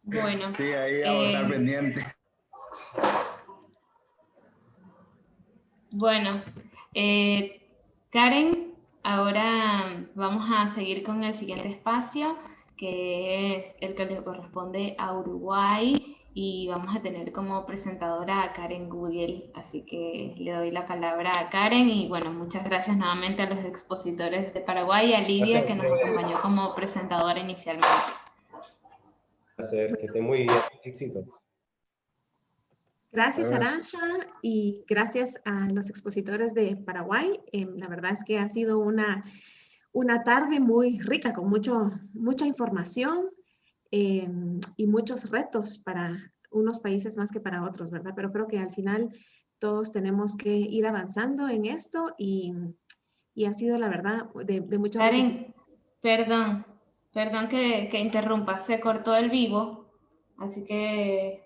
Bueno. Sí, ahí vamos a estar pendientes. Bueno, Karen, ahora vamos a seguir con el siguiente espacio, que es el que le corresponde a Uruguay, y vamos a tener como presentadora a Karen Gudiel, así que le doy la palabra a Karen, y bueno, muchas gracias nuevamente a los expositores de Paraguay y a Lidia, que nos acompañó como presentadora inicialmente. Que esté muy bien, éxitos. Gracias, Arantxa, y gracias a los expositores de Paraguay. La verdad es que ha sido una tarde muy rica, con mucha información y muchos retos para unos países más que para otros, ¿verdad? Pero creo que al final todos tenemos que ir avanzando en esto y ha sido, la verdad, de mucho Karen, perdón que interrumpa, se cortó el vivo, así que...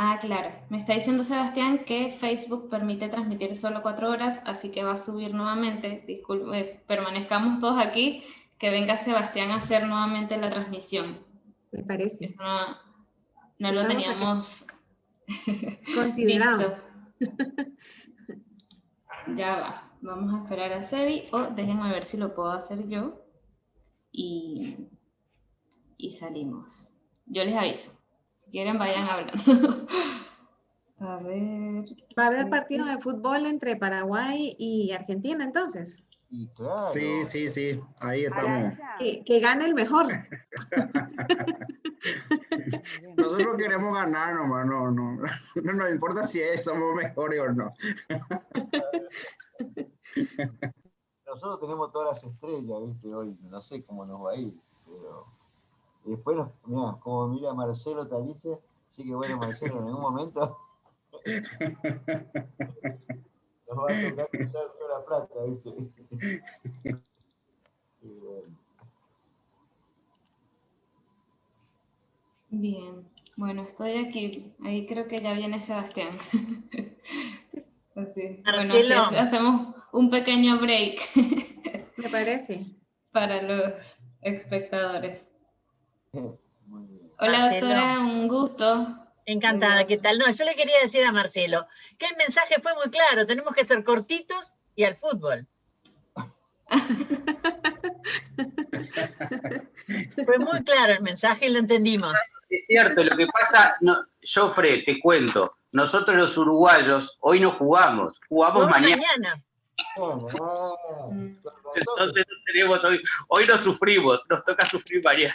Ah, claro. Me está diciendo Sebastián que Facebook permite transmitir solo 4 horas, así que va a subir nuevamente. Disculpe, permanezcamos todos aquí, que venga Sebastián a hacer nuevamente la transmisión. Me parece. Eso no lo teníamos considerado. visto. Ya va. Vamos a esperar a Sebi, o déjenme ver si lo puedo hacer yo. Y salimos. Yo les aviso. Si quieren, vayan hablando. A ver. ¿Va a haber partido de fútbol entre Paraguay y Argentina entonces? Y claro. Sí. Ahí estamos. Que gane el mejor. Nosotros queremos ganar nomás, no nos importa si somos mejores o no. Nosotros tenemos todas las estrellas, ¿viste? Hoy no sé cómo nos va a ir, pero después, mira, como mira Marcelo Talice, así que bueno, Marcelo, en algún momento nos va a tocar usar toda la plata, ¿viste? Bien, bueno, estoy aquí. Ahí creo que ya viene Sebastián. Así. Bueno, así hacemos un pequeño break. Me parece. Para los espectadores. Muy bien. Hola, Marcelo. doctora, un gusto. Encantada, ¿qué tal? No, yo le quería decir a Marcelo que el mensaje fue muy claro, tenemos que ser cortitos y al fútbol. Fue muy claro el mensaje y lo entendimos. Es cierto, lo que pasa, Jofre, te cuento, nosotros los uruguayos hoy no jugamos mañana. Entonces no tenemos hoy no sufrimos, nos toca sufrir mañana.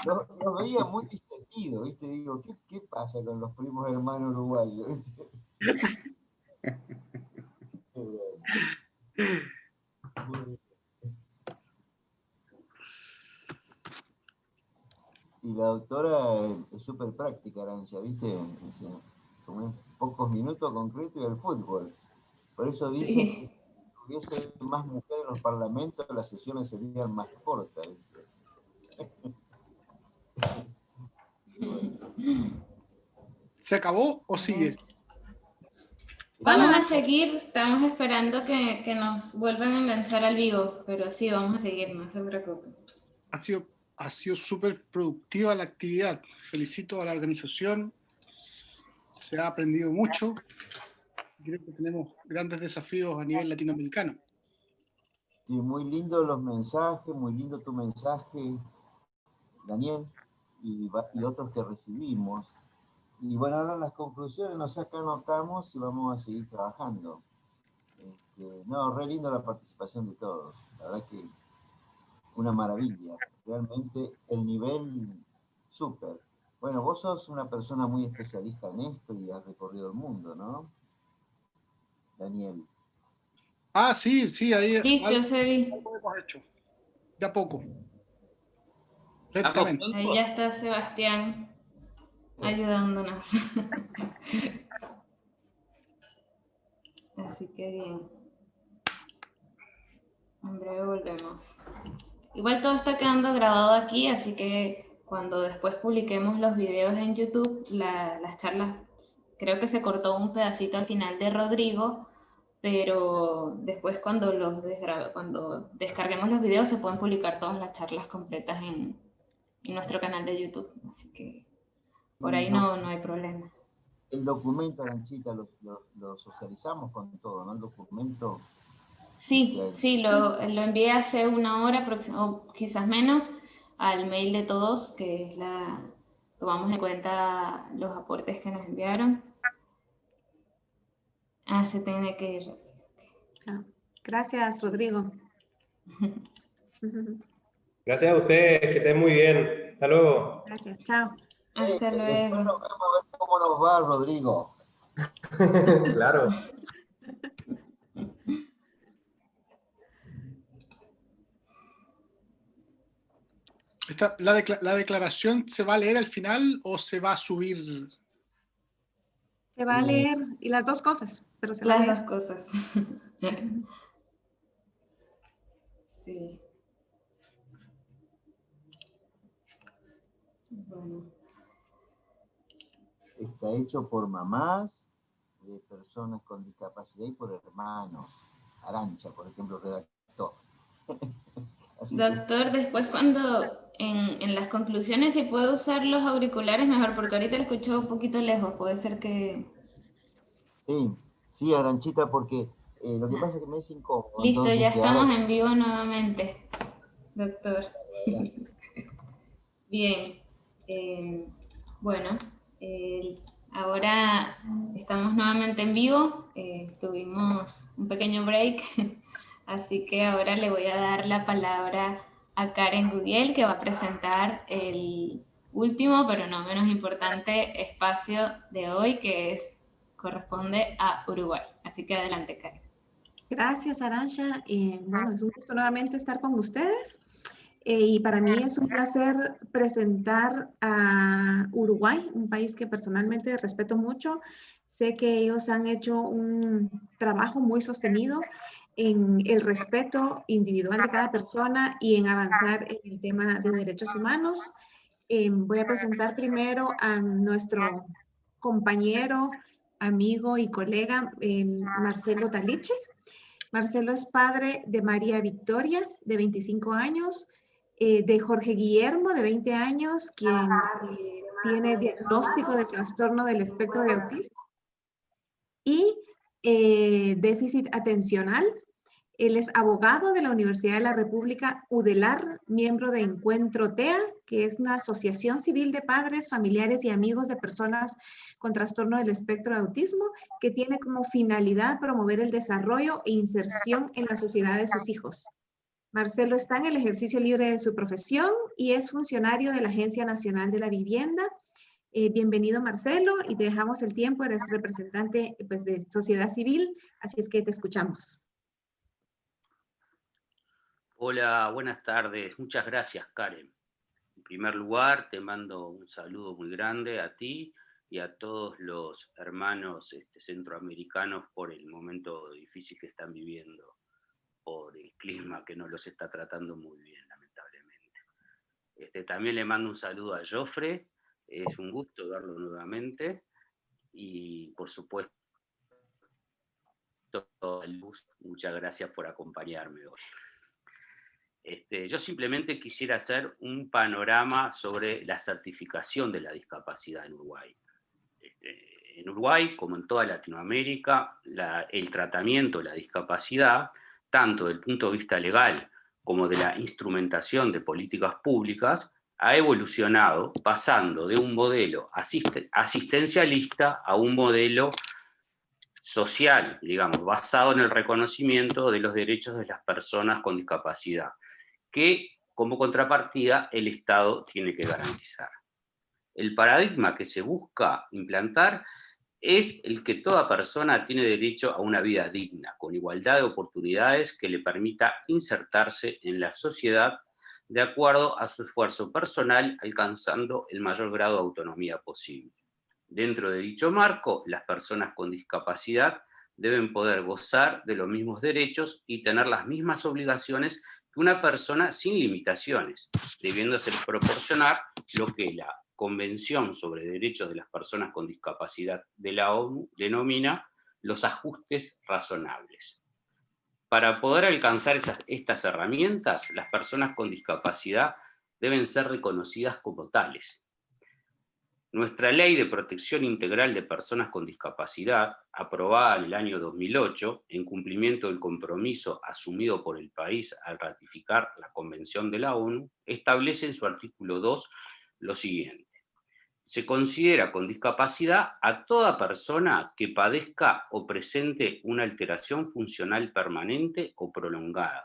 Los veía muy distendidos, ¿viste? Digo, ¿qué pasa con los primos hermanos uruguayos? Y la doctora es súper práctica, Arantxa, ¿viste? Como en pocos minutos concretos y el fútbol. Por eso dice que si hubiese más mujeres en los parlamentos, las sesiones serían más cortas, ¿viste? ¿Se acabó o sigue? Vamos a seguir, estamos esperando que nos vuelvan a enganchar al vivo, pero sí, vamos a seguir, no se preocupen. Ha sido súper productiva la actividad. Felicito a la organización. Se ha aprendido mucho. Creo que tenemos grandes desafíos a nivel latinoamericano. Sí, muy lindo los mensajes, muy lindo tu mensaje, Daniel, y otros que recibimos. Y bueno, ahora las conclusiones nos anotamos y vamos a seguir trabajando. No, re lindo la participación de todos. La verdad que una maravilla. Realmente el nivel súper. Bueno, vos sos una persona muy especialista en esto y has recorrido el mundo, ¿no? Daniel. Ah, sí, ahí listo, Sebi. Algo hemos hecho. De a poco. Ahí ya está Sebastián ayudándonos. Así que bien. En breve volvemos. Igual todo está quedando grabado aquí, así que cuando después publiquemos los videos en YouTube, las charlas, creo que se cortó un pedacito al final de Rodrigo, pero después cuando descarguemos los videos se pueden publicar todas las charlas completas en nuestro canal de YouTube. Así que por ahí no hay problema. El documento, Aranchita, lo socializamos con todo, ¿no? El documento. Sí, sí, lo envié hace una hora, o quizás menos, al mail de todos, que es tomamos en cuenta los aportes que nos enviaron. Se tiene que ir. Gracias, Rodrigo. Gracias a ustedes, que estén muy bien. Hasta luego. Gracias, chao. Hasta luego. Después nos vemos a ver cómo nos va, Rodrigo. Claro. ¿La declaración se va a leer al final o se va a subir? Se va a leer, y las dos cosas, pero se va a Las leer. dos cosas. Sí. Bueno. Está hecho por mamás de personas con discapacidad y por hermanos. Arancha, por ejemplo, redactó. Doctor, después cuando en las conclusiones, si puedo usar los auriculares mejor, porque ahorita lo escucho un poquito lejos, puede ser que... Sí, Aranchita, porque lo que pasa es que me es incómodo. Listo, entonces, ya estamos en vivo nuevamente, doctor. Bien, bueno, ahora estamos nuevamente en vivo, tuvimos un pequeño break, así que ahora le voy a dar la palabra a Karen Gudiel, que va a presentar el último, pero no menos importante, espacio de hoy, que corresponde a Uruguay. Así que adelante, Karen. Gracias, Arantxa. Bueno, es un gusto nuevamente estar con ustedes. Y para mí es un placer presentar a Uruguay, un país que personalmente respeto mucho. Sé que ellos han hecho un trabajo muy sostenido en el respeto individual de cada persona y en avanzar en el tema de derechos humanos. Voy a presentar primero a nuestro compañero, amigo y colega, Marcelo Taliche. Marcelo es padre de María Victoria, de 25 años, de Jorge Guillermo, de 20 años, quien tiene diagnóstico de trastorno del espectro de autismo y déficit atencional. Él es abogado de la Universidad de la República UDELAR, miembro de Encuentro TEA, que es una asociación civil de padres, familiares y amigos de personas con trastorno del espectro de autismo, que tiene como finalidad promover el desarrollo e inserción en la sociedad de sus hijos. Marcelo está en el ejercicio libre de su profesión y es funcionario de la Agencia Nacional de la Vivienda. Bienvenido, Marcelo, y te dejamos el tiempo. Eres representante pues, de sociedad civil, así es que te escuchamos. Hola, buenas tardes. Muchas gracias, Karen. En primer lugar, te mando un saludo muy grande a ti y a todos los hermanos centroamericanos por el momento difícil que están viviendo, por el clima que no los está tratando muy bien, lamentablemente. También le mando un saludo a Jofre, es un gusto verlo nuevamente, y por supuesto, Luz, muchas gracias por acompañarme hoy. Yo simplemente quisiera hacer un panorama sobre la certificación de la discapacidad en Uruguay. En Uruguay, como en toda Latinoamérica, el tratamiento de la discapacidad, tanto desde el punto de vista legal como de la instrumentación de políticas públicas, ha evolucionado pasando de un modelo asistencialista a un modelo social, digamos, basado en el reconocimiento de los derechos de las personas con discapacidad, que como contrapartida el Estado tiene que garantizar. El paradigma que se busca implantar es el que toda persona tiene derecho a una vida digna, con igualdad de oportunidades que le permita insertarse en la sociedad de acuerdo a su esfuerzo personal, alcanzando el mayor grado de autonomía posible. Dentro de dicho marco, las personas con discapacidad deben poder gozar de los mismos derechos y tener las mismas obligaciones que una persona sin limitaciones, debiéndose proporcionar lo que la Convención sobre Derechos de las Personas con Discapacidad de la ONU denomina los ajustes razonables. Para poder alcanzar estas herramientas, las personas con discapacidad deben ser reconocidas como tales. Nuestra Ley de Protección Integral de Personas con Discapacidad, aprobada en el año 2008, en cumplimiento del compromiso asumido por el país al ratificar la Convención de la ONU, establece en su artículo 2 lo siguiente: se considera con discapacidad a toda persona que padezca o presente una alteración funcional permanente o prolongada,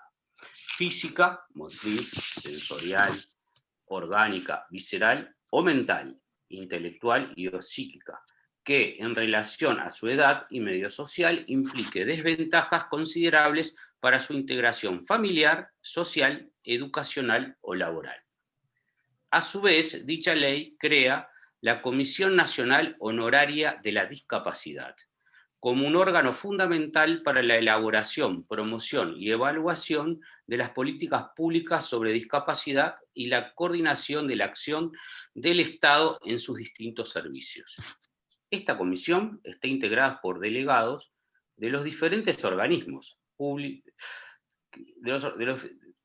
física, motriz, sensorial, orgánica, visceral o mental, intelectual y o psíquica, que en relación a su edad y medio social implique desventajas considerables para su integración familiar, social, educacional o laboral. A su vez, dicha ley crea la Comisión Nacional Honoraria de la Discapacidad, como un órgano fundamental para la elaboración, promoción y evaluación de las políticas públicas sobre discapacidad y la coordinación de la acción del Estado en sus distintos servicios. Esta comisión está integrada por delegados de los diferentes organismos públicos, de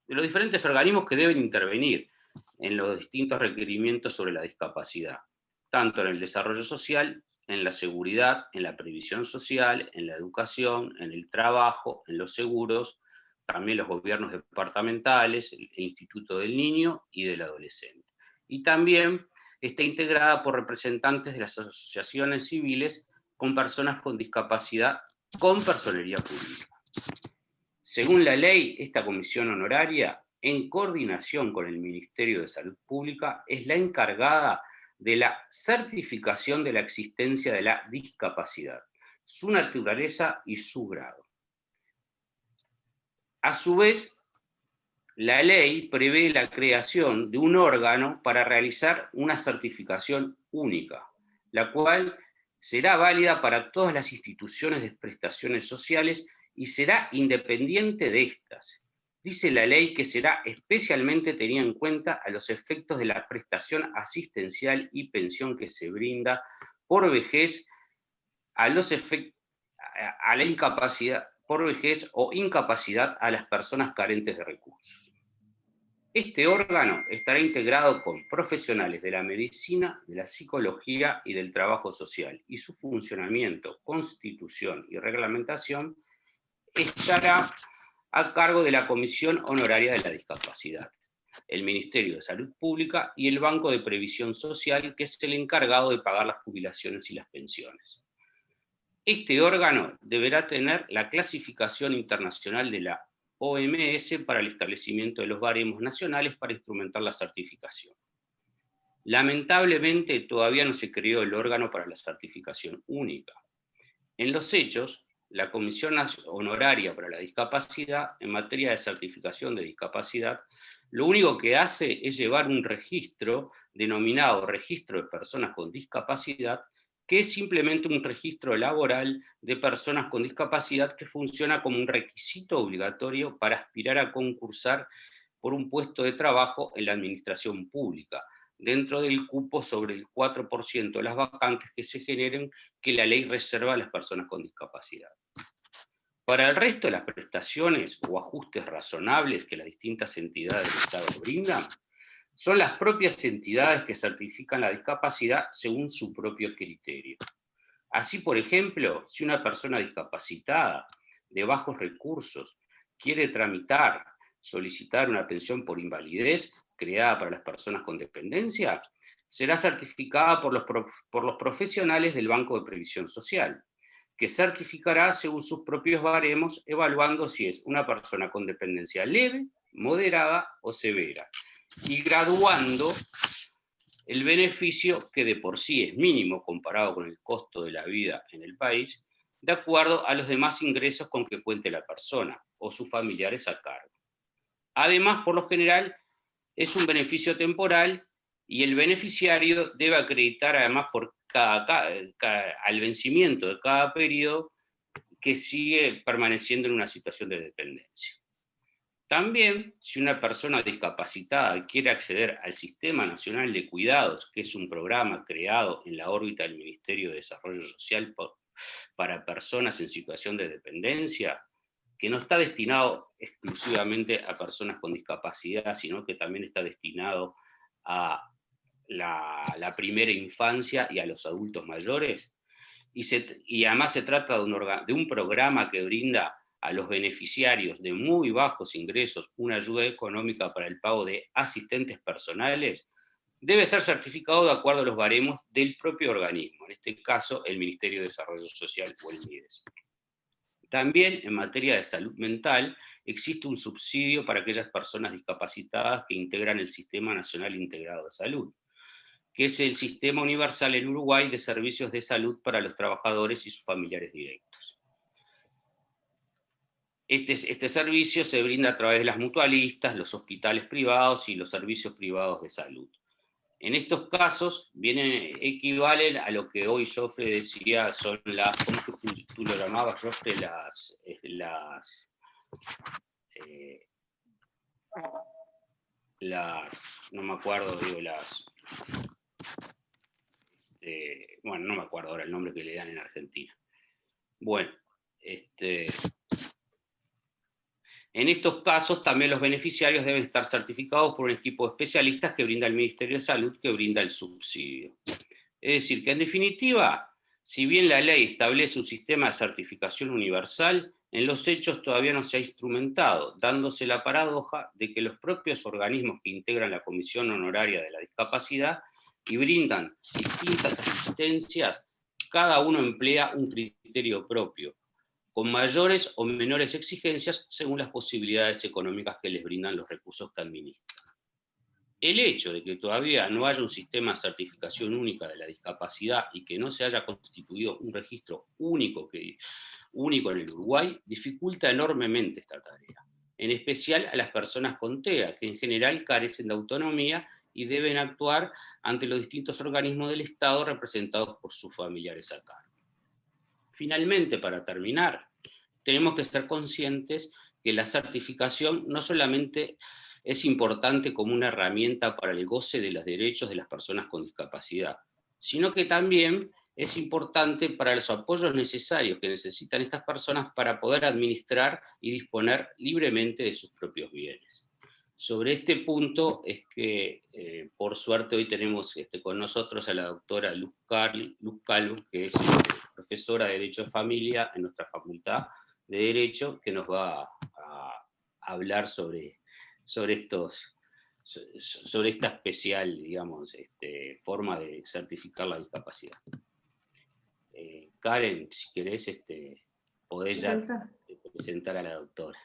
los diferentes organismos que deben intervenir en los distintos requerimientos sobre la discapacidad, tanto en el desarrollo social, en la seguridad, en la previsión social, en la educación, en el trabajo, en los seguros, también los gobiernos departamentales, el Instituto del Niño y del Adolescente. Y también está integrada por representantes de las asociaciones civiles con personas con discapacidad con personería pública. Según la ley, esta comisión honoraria, en coordinación con el Ministerio de Salud Pública, es la encargada de la certificación de la existencia de la discapacidad, su naturaleza y su grado. A su vez, la ley prevé la creación de un órgano para realizar una certificación única, la cual será válida para todas las instituciones de prestaciones sociales y será independiente de estas. Dice la ley que será especialmente tenida en cuenta a los efectos de la prestación asistencial y pensión que se brinda por vejez, a la incapacidad, por vejez o incapacidad a las personas carentes de recursos. Este órgano estará integrado con profesionales de la medicina, de la psicología y del trabajo social, y su funcionamiento, constitución y reglamentación estará a cargo de la Comisión Honoraria de la Discapacidad, el Ministerio de Salud Pública y el Banco de Previsión Social, que es el encargado de pagar las jubilaciones y las pensiones. Este órgano deberá tener la clasificación internacional de la OMS para el establecimiento de los baremos nacionales para instrumentar la certificación. Lamentablemente, todavía no se creó el órgano para la certificación única. En los hechos, la Comisión Honoraria para la Discapacidad, en materia de certificación de discapacidad, lo único que hace es llevar un registro denominado Registro de Personas con Discapacidad, que es simplemente un registro laboral de personas con discapacidad que funciona como un requisito obligatorio para aspirar a concursar por un puesto de trabajo en la administración pública, dentro del cupo sobre el 4% de las vacantes que se generen que la ley reserva a las personas con discapacidad. Para el resto de las prestaciones o ajustes razonables que las distintas entidades del Estado brindan, son las propias entidades que certifican la discapacidad según su propio criterio. Así, por ejemplo, si una persona discapacitada de bajos recursos quiere solicitar una pensión por invalidez creada para las personas con dependencia, será certificada por los profesionales del Banco de Previsión Social, que certificará según sus propios baremos, evaluando si es una persona con dependencia leve, moderada o severa, y graduando el beneficio, que de por sí es mínimo comparado con el costo de la vida en el país, de acuerdo a los demás ingresos con que cuente la persona o sus familiares a cargo. Además, por lo general, es un beneficio temporal y el beneficiario debe acreditar además por al vencimiento de cada periodo que sigue permaneciendo en una situación de dependencia. También, si una persona discapacitada quiere acceder al Sistema Nacional de Cuidados, que es un programa creado en la órbita del Ministerio de Desarrollo Social para personas en situación de dependencia, que no está destinado exclusivamente a personas con discapacidad, sino que también está destinado a la primera infancia y a los adultos mayores, y además se trata de un programa que brinda a los beneficiarios de muy bajos ingresos una ayuda económica para el pago de asistentes personales, debe ser certificado de acuerdo a los baremos del propio organismo, en este caso el Ministerio de Desarrollo Social o el MIDES. También en materia de salud mental existe un subsidio para aquellas personas discapacitadas que integran el Sistema Nacional Integrado de Salud, que es el sistema universal en Uruguay de servicios de salud para los trabajadores y sus familiares directos. Este servicio se brinda a través de las mutualistas, los hospitales privados y los servicios privados de salud. En estos casos equivalen a lo que hoy Joffre decía, son las, ¿cómo que tú lo llamabas, Joffre? No me acuerdo, digo, bueno, no me acuerdo ahora el nombre que le dan en Argentina. Bueno, en estos casos también los beneficiarios deben estar certificados por un equipo de especialistas que brinda el Ministerio de Salud, que brinda el subsidio. Es decir, que en definitiva, si bien la ley establece un sistema de certificación universal, en los hechos todavía no se ha instrumentado, dándose la paradoja de que los propios organismos que integran la Comisión Honoraria de la Discapacidad y brindan distintas asistencias, cada uno emplea un criterio propio, con mayores o menores exigencias según las posibilidades económicas que les brindan los recursos que administran. El hecho de que todavía no haya un sistema de certificación única de la discapacidad y que no se haya constituido un registro único en el Uruguay dificulta enormemente esta tarea, en especial a las personas con TEA, que en general carecen de autonomía y deben actuar ante los distintos organismos del Estado representados por sus familiares a cargo. Finalmente, para terminar, tenemos que ser conscientes que la certificación no solamente es importante como una herramienta para el goce de los derechos de las personas con discapacidad, sino que también es importante para los apoyos necesarios que necesitan estas personas para poder administrar y disponer libremente de sus propios bienes. Sobre este punto es que, por suerte, hoy tenemos con nosotros a la doctora Luz Calvo, que es profesora de Derecho de Familia en nuestra Facultad de Derecho, que nos va a hablar sobre esta especial, digamos, forma de certificar la discapacidad. Karen, si querés, podés ya presentar a la doctora.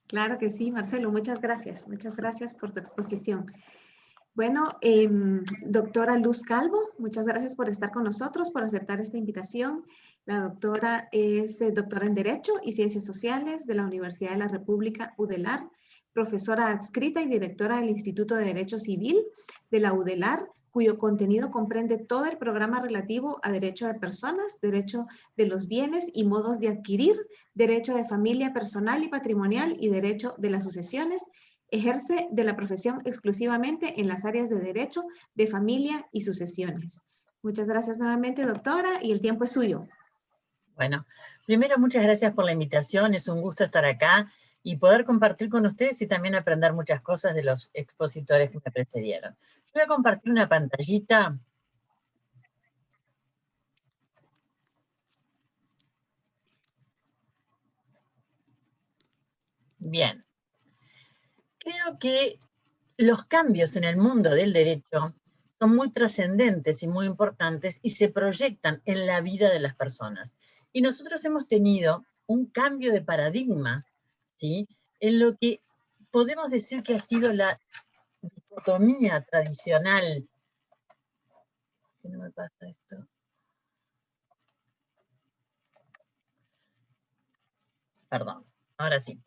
Claro que sí, Marcelo, muchas gracias por tu exposición. Bueno, doctora Luz Calvo, muchas gracias por estar con nosotros, por aceptar esta invitación. La doctora es doctora en Derecho y Ciencias Sociales de la Universidad de la República, UDELAR, profesora adscrita y directora del Instituto de Derecho Civil de la UDELAR, cuyo contenido comprende todo el programa relativo a derecho de personas, derecho de los bienes y modos de adquirir, derecho de familia personal y patrimonial y derecho de las sucesiones. Ejerce de la profesión exclusivamente en las áreas de derecho, de familia y sucesiones. Muchas gracias nuevamente, doctora, y el tiempo es suyo. Bueno, primero muchas gracias por la invitación, es un gusto estar acá y poder compartir con ustedes y también aprender muchas cosas de los expositores que me precedieron. Voy a compartir una pantallita. Bien. Creo que los cambios en el mundo del derecho son muy trascendentes y muy importantes y se proyectan en la vida de las personas. Y nosotros hemos tenido un cambio de paradigma, ¿sí?, en lo que podemos decir que ha sido la dicotomía tradicional. ¿Qué no me pasa esto? Perdón, ahora sí.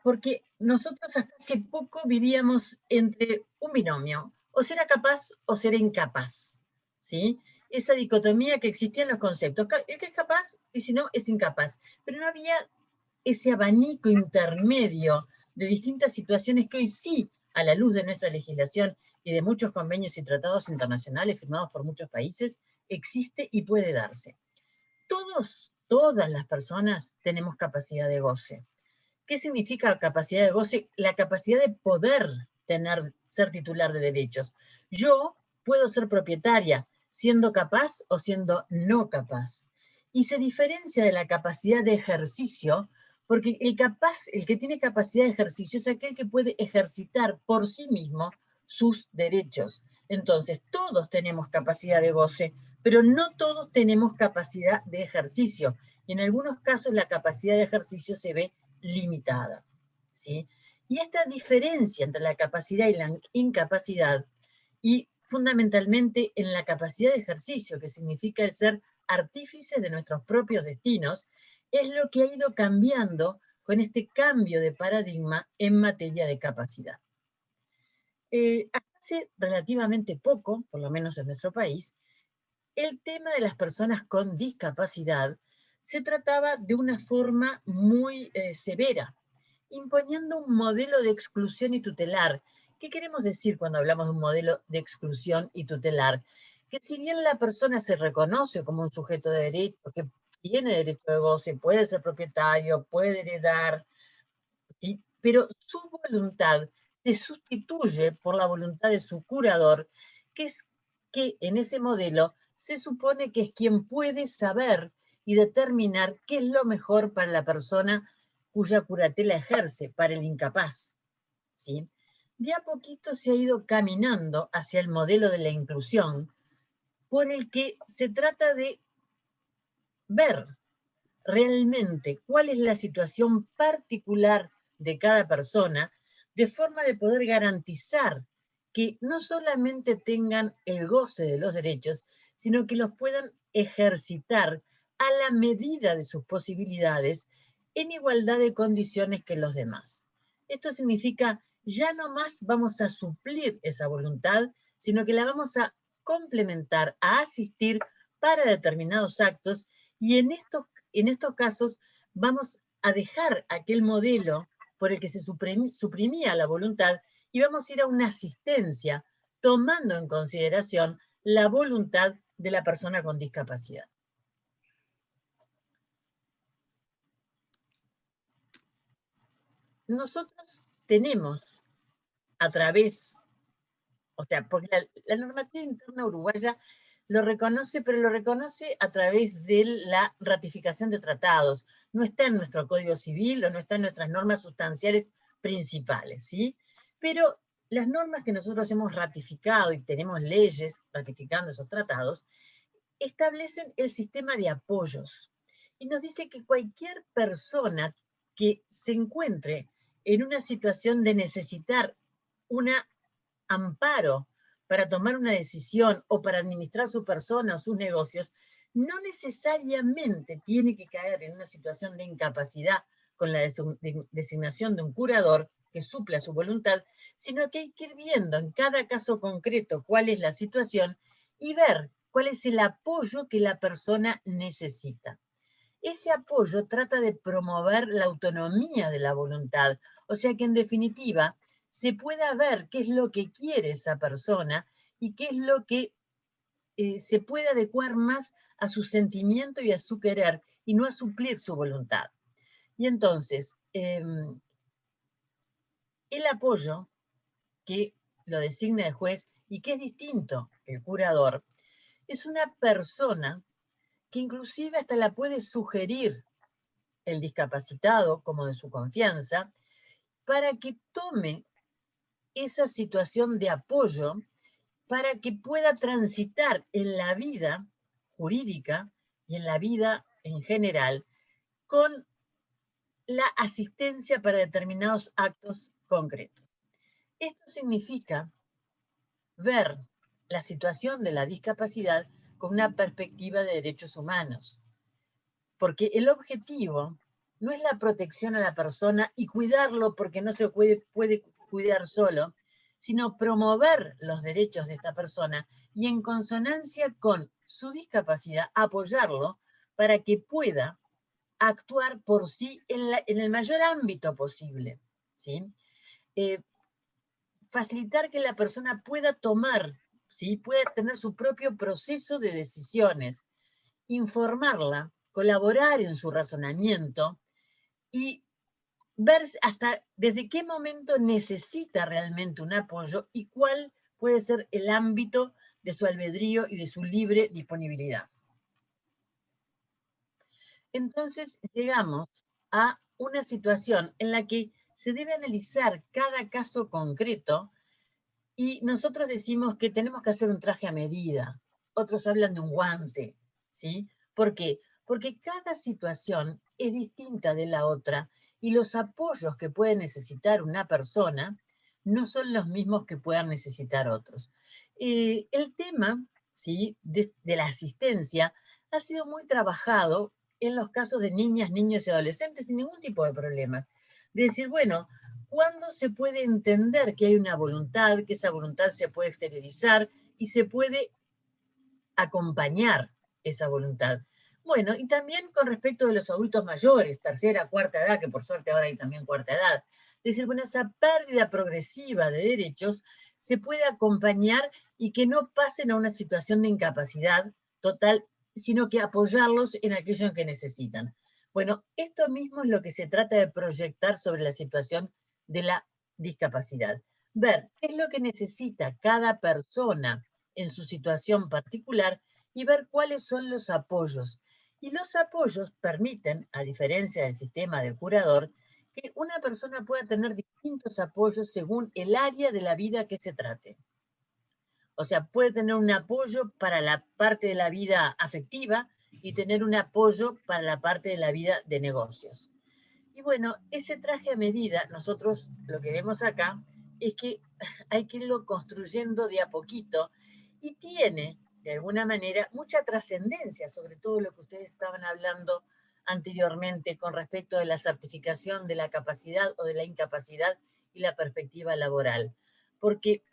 Porque nosotros hasta hace poco vivíamos entre un binomio, o será capaz o será incapaz, ¿sí? Esa dicotomía que existía en los conceptos, el que es capaz y si no es incapaz, pero no había ese abanico intermedio de distintas situaciones que hoy sí, a la luz de nuestra legislación y de muchos convenios y tratados internacionales firmados por muchos países, existe y puede darse. Todas las personas tenemos capacidad de goce. ¿Qué significa capacidad de goce? La capacidad de poder tener ser titular de derechos. Yo puedo ser propietaria, siendo capaz o siendo no capaz. Y se diferencia de la capacidad de ejercicio, porque el que tiene capacidad de ejercicio es aquel que puede ejercitar por sí mismo sus derechos. Entonces, todos tenemos capacidad de goce, pero no todos tenemos capacidad de ejercicio. Y en algunos casos la capacidad de ejercicio se ve limitada, ¿sí? Y esta diferencia entre la capacidad y la incapacidad, y fundamentalmente en la capacidad de ejercicio, que significa el ser artífices de nuestros propios destinos, es lo que ha ido cambiando con este cambio de paradigma en materia de capacidad. Hace relativamente poco, por lo menos en nuestro país, el tema de las personas con discapacidad se trataba de una forma muy severa, imponiendo un modelo de exclusión y tutelar. ¿Qué queremos decir cuando hablamos de un modelo de exclusión y tutelar? Que si bien la persona se reconoce como un sujeto de derecho, que tiene derecho de goce, puede ser propietario, puede heredar, ¿sí? Pero su voluntad se sustituye por la voluntad de su curador, que es que en ese modelo se supone que es quien puede saber y determinar qué es lo mejor para la persona cuya curatela ejerce, para el incapaz, ¿sí? De a poquito se ha ido caminando hacia el modelo de la inclusión, por el que se trata de ver realmente cuál es la situación particular de cada persona, de forma de poder garantizar que no solamente tengan el goce de los derechos, sino que los puedan ejercitar a la medida de sus posibilidades en igualdad de condiciones que los demás. Esto significa, ya no más vamos a suplir esa voluntad, sino que la vamos a complementar, a asistir para determinados actos, y en estos casos vamos a dejar aquel modelo por el que se suprimía la voluntad y vamos a ir a una asistencia tomando en consideración la voluntad de la persona con discapacidad. Nosotros tenemos a través, o sea, porque la normativa interna uruguaya lo reconoce, pero lo reconoce a través de la ratificación de tratados. No está en nuestro Código Civil o no está en nuestras normas sustanciales principales, ¿sí? Pero las normas que nosotros hemos ratificado y tenemos leyes ratificando esos tratados, establecen el sistema de apoyos. Y nos dice que cualquier persona que se encuentre en una situación de necesitar un amparo para tomar una decisión o para administrar su persona o sus negocios, no necesariamente tiene que caer en una situación de incapacidad con la designación de un curador que supla su voluntad, sino que hay que ir viendo en cada caso concreto cuál es la situación y ver cuál es el apoyo que la persona necesita. Ese apoyo trata de promover la autonomía de la voluntad, o sea que en definitiva se pueda ver qué es lo que quiere esa persona y qué es lo que se puede adecuar más a su sentimiento y a su querer y no a suplir su voluntad. Y entonces, el apoyo que lo designa el juez y que es distinto que el curador, es una persona que inclusive hasta la puede sugerir el discapacitado como de su confianza para que tome esa situación de apoyo para que pueda transitar en la vida jurídica y en la vida en general con la asistencia para determinados actos concretos. Esto significa ver la situación de la discapacidad con una perspectiva de derechos humanos, porque el objetivo no es la protección a la persona y cuidarlo porque no se puede cuidar solo, sino promover los derechos de esta persona y en consonancia con su discapacidad apoyarlo para que pueda actuar por sí en el mayor ámbito posible, ¿sí? Facilitar que la persona pueda tomar, ¿sí? Pueda tener su propio proceso de decisiones, informarla, colaborar en su razonamiento y ver hasta desde qué momento necesita realmente un apoyo y cuál puede ser el ámbito de su albedrío y de su libre disponibilidad. Entonces llegamos a una situación en la que se debe analizar cada caso concreto y nosotros decimos que tenemos que hacer un traje a medida. Otros hablan de un guante, ¿sí? ¿Por qué? Porque cada situación es distinta de la otra y los apoyos que puede necesitar una persona no son los mismos que puedan necesitar otros. El tema, ¿sí?, de la asistencia ha sido muy trabajado en los casos de niñas, niños y adolescentes sin ningún tipo de problemas. De decir, bueno, ¿cuándo se puede entender que hay una voluntad, que esa voluntad se puede exteriorizar y se puede acompañar esa voluntad? Bueno, y también con respecto de los adultos mayores, tercera, cuarta edad, que por suerte ahora hay también cuarta edad. Es decir, bueno, esa pérdida progresiva de derechos se puede acompañar y que no pasen a una situación de incapacidad total, sino que apoyarlos en aquello en que necesitan. Bueno, esto mismo es lo que se trata de proyectar sobre la situación de la discapacidad. Ver qué es lo que necesita cada persona en su situación particular y ver cuáles son los apoyos. Y los apoyos permiten, a diferencia del sistema de curador, que una persona pueda tener distintos apoyos según el área de la vida que se trate. O sea, puede tener un apoyo para la parte de la vida afectiva y tener un apoyo para la parte de la vida de negocios. Y bueno, ese traje a medida, nosotros lo que vemos acá es que hay que irlo construyendo de a poquito y tiene, de alguna manera, mucha trascendencia sobre todo lo que ustedes estaban hablando anteriormente con respecto de la certificación de la capacidad o de la incapacidad y la perspectiva laboral. Porque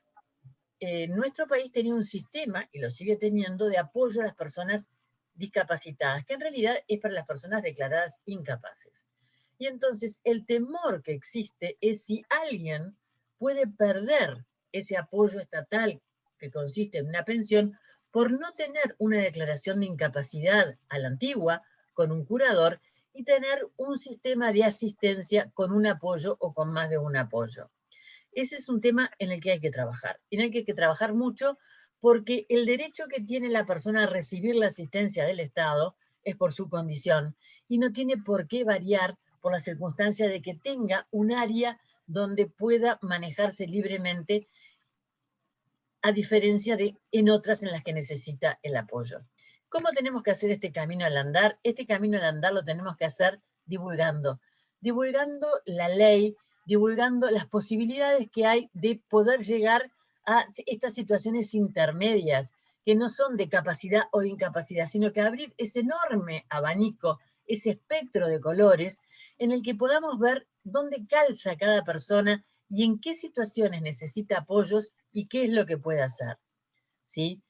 nuestro país tenía un sistema, y lo sigue teniendo, de apoyo a las personas discapacitadas, que en realidad es para las personas declaradas incapaces. Y entonces el temor que existe es si alguien puede perder ese apoyo estatal que consiste en una pensión por no tener una declaración de incapacidad a la antigua con un curador y tener un sistema de asistencia con un apoyo o con más de un apoyo. Ese es un tema en el que hay que trabajar, en el que hay que trabajar mucho porque el derecho que tiene la persona a recibir la asistencia del Estado es por su condición y no tiene por qué variar por la circunstancia de que tenga un área donde pueda manejarse libremente, a diferencia de en otras en las que necesita el apoyo. ¿Cómo tenemos que hacer este camino al andar? Este camino al andar lo tenemos que hacer divulgando la ley, divulgando las posibilidades que hay de poder llegar a estas situaciones intermedias, que no son de capacidad o de incapacidad, sino que abrir ese enorme abanico, ese espectro de colores, en el que podamos ver dónde calza cada persona y en qué situaciones necesita apoyos y qué es lo que puede hacer, ¿sí?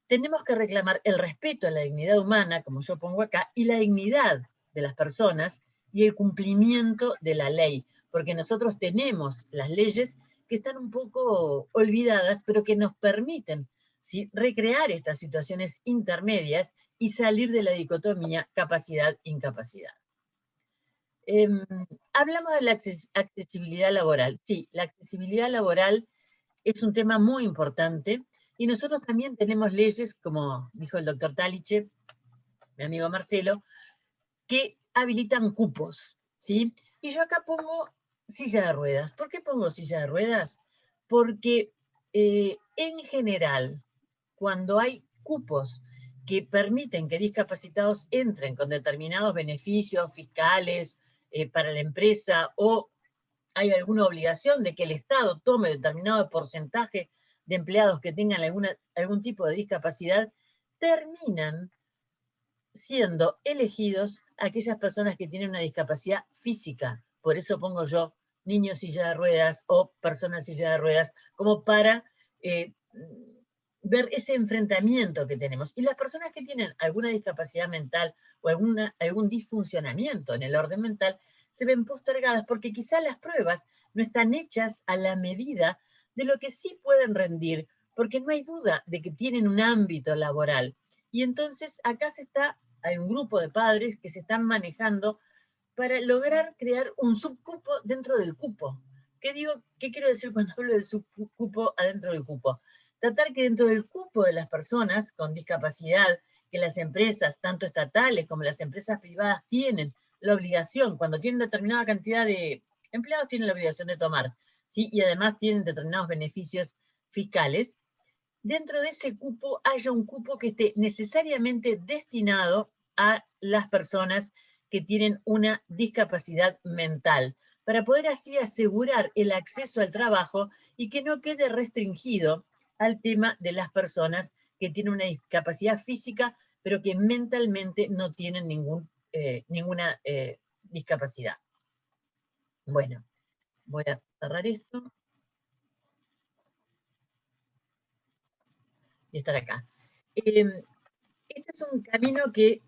Tenemos que reclamar el respeto a la dignidad humana, como yo pongo acá, y la dignidad de las personas y el cumplimiento de la ley, porque nosotros tenemos las leyes que están un poco olvidadas, pero que nos permiten, ¿sí?, recrear estas situaciones intermedias y salir de la dicotomía capacidad-incapacidad. Hablamos de la accesibilidad laboral. Sí, la accesibilidad laboral es un tema muy importante y nosotros también tenemos leyes, como dijo el doctor Taliche, mi amigo Marcelo, que habilitan cupos, ¿sí? Y yo acá pongo silla de ruedas. ¿Por qué pongo silla de ruedas? Porque en general, cuando hay cupos que permiten que discapacitados entren con determinados beneficios fiscales para la empresa o hay alguna obligación de que el Estado tome determinado porcentaje de empleados que tengan algún tipo de discapacidad, terminan siendo elegidos aquellas personas que tienen una discapacidad física. Por eso pongo yo niños silla de ruedas o personas silla de ruedas, como para ver ese enfrentamiento que tenemos. Y las personas que tienen alguna discapacidad mental o algún disfuncionamiento en el orden mental se ven postergadas porque quizá las pruebas no están hechas a la medida de lo que sí pueden rendir, porque no hay duda de que tienen un ámbito laboral. Y entonces acá hay un grupo de padres que se están manejando para lograr crear un subcupo dentro del cupo. ¿Qué quiero decir cuando hablo del subcupo adentro del cupo? Tratar que dentro del cupo de las personas con discapacidad, que las empresas, tanto estatales como las empresas privadas, tienen la obligación, cuando tienen determinada cantidad de empleados, tienen la obligación de tomar, ¿sí? Y además tienen determinados beneficios fiscales, dentro de ese cupo haya un cupo que esté necesariamente destinado a las personas que tienen una discapacidad mental, para poder así asegurar el acceso al trabajo y que no quede restringido al tema de las personas que tienen una discapacidad física, pero que mentalmente no tienen ninguna discapacidad. Bueno, voy a cerrar esto y estar acá. Este es un camino que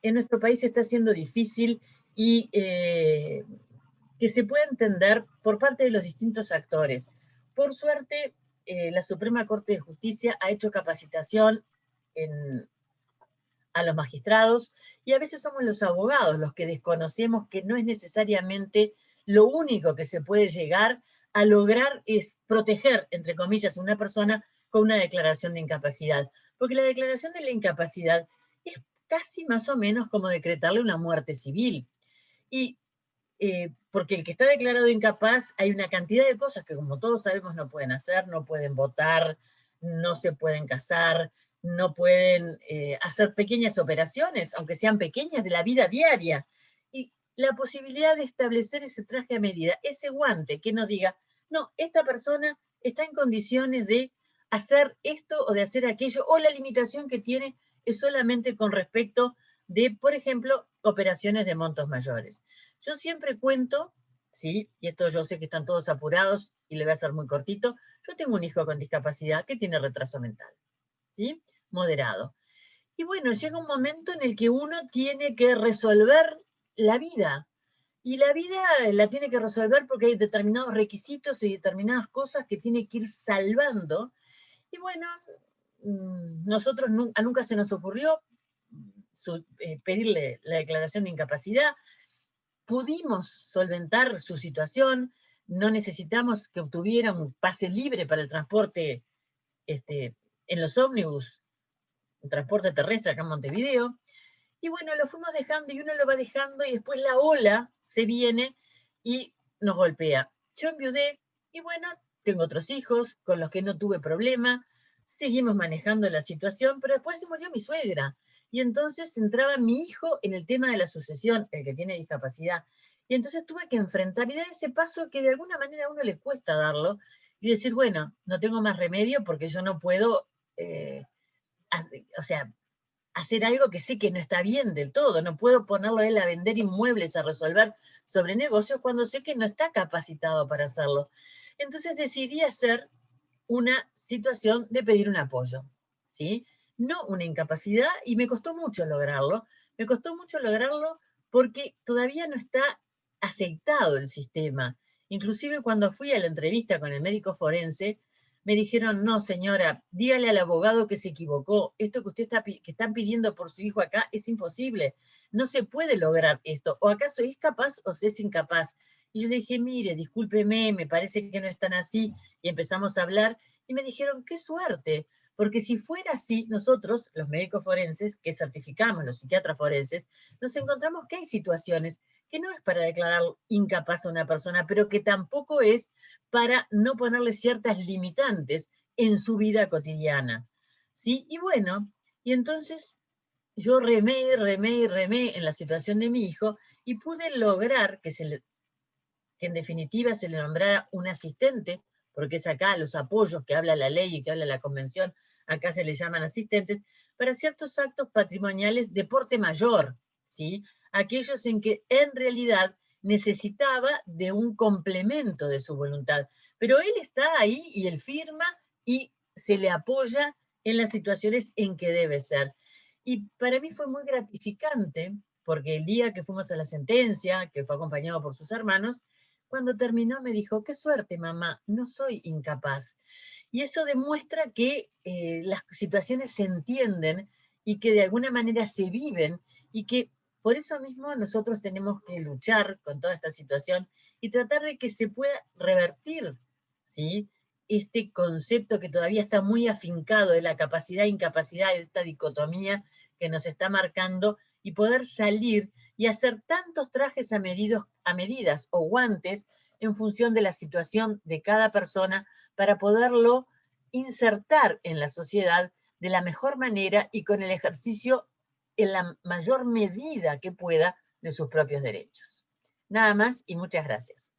en nuestro país está siendo difícil y que se puede entender por parte de los distintos actores. Por suerte, la Suprema Corte de Justicia ha hecho capacitación a los magistrados, y a veces somos los abogados los que desconocemos que no es necesariamente lo único que se puede llegar a lograr es proteger, entre comillas, a una persona con una declaración de incapacidad. Porque la declaración de la incapacidad es casi más o menos como decretarle una muerte civil. Y porque el que está declarado incapaz, hay una cantidad de cosas que, como todos sabemos, no pueden hacer, no pueden votar, no se pueden casar, no pueden hacer pequeñas operaciones, aunque sean pequeñas, de la vida diaria. Y la posibilidad de establecer ese traje a medida, ese guante que nos diga, no, esta persona está en condiciones de hacer esto o de hacer aquello, o la limitación que tiene es solamente con respecto de, por ejemplo, operaciones de montos mayores. Yo siempre cuento, ¿sí? Y esto yo sé que están todos apurados y le voy a hacer muy cortito, yo tengo un hijo con discapacidad que tiene retraso mental, ¿sí? Moderado. Y bueno, llega un momento en el que uno tiene que resolver la vida. Y la vida la tiene que resolver porque hay determinados requisitos y determinadas cosas que tiene que ir salvando. Y bueno, nosotros nunca se nos ocurrió pedirle la declaración de incapacidad. Pudimos solventar su situación, no necesitamos que obtuviera un pase libre para el transporte en los ómnibus, el transporte terrestre acá en Montevideo, y bueno, lo fuimos dejando y uno lo va dejando y después la ola se viene y nos golpea. Yo enviudé y bueno, tengo otros hijos con los que no tuve problema, seguimos manejando la situación, pero después se murió mi suegra. Y entonces entraba mi hijo en el tema de la sucesión, el que tiene discapacidad. Y entonces tuve que enfrentar y dar ese paso que de alguna manera a uno le cuesta darlo y decir, bueno, no tengo más remedio porque yo no puedo, hacer algo que sé que no está bien del todo. No puedo ponerlo a él a vender inmuebles, a resolver sobre negocios cuando sé que no está capacitado para hacerlo. Entonces decidí hacer una situación de pedir un apoyo, ¿sí? No una incapacidad, y me costó mucho lograrlo. Me costó mucho lograrlo porque todavía no está aceitado el sistema. Inclusive cuando fui a la entrevista con el médico forense, me dijeron, no señora, dígale al abogado que se equivocó, esto que usted que están pidiendo por su hijo acá es imposible, no se puede lograr esto, o acaso es capaz o es incapaz. Y yo le dije, mire, discúlpeme, me parece que no es tan así, y empezamos a hablar, y me dijeron, qué suerte, porque si fuera así, nosotros, los médicos forenses, que certificamos, los psiquiatras forenses, nos encontramos que hay situaciones que no es para declarar incapaz a una persona, pero que tampoco es para no ponerle ciertas limitantes en su vida cotidiana, ¿sí? Y bueno, y entonces yo remé en la situación de mi hijo y pude lograr que en definitiva se le nombrara un asistente, porque es acá los apoyos que habla la ley y que habla la convención, acá se le llaman asistentes, para ciertos actos patrimoniales de porte mayor, ¿sí? Aquellos en que en realidad necesitaba de un complemento de su voluntad. Pero él está ahí y él firma y se le apoya en las situaciones en que debe ser. Y para mí fue muy gratificante, porque el día que fuimos a la sentencia, que fue acompañado por sus hermanos, cuando terminó me dijo, qué suerte mamá, no soy incapaz. Y eso demuestra que las situaciones se entienden y que de alguna manera se viven y que Por eso mismo nosotros tenemos que luchar con toda esta situación y tratar de que se pueda revertir, ¿sí?, este concepto que todavía está muy afincado de la capacidad e incapacidad, de esta dicotomía que nos está marcando, y poder salir y hacer tantos trajes a medidas o guantes en función de la situación de cada persona para poderlo insertar en la sociedad de la mejor manera y con el ejercicio en la mayor medida que pueda de sus propios derechos. Nada más y muchas gracias.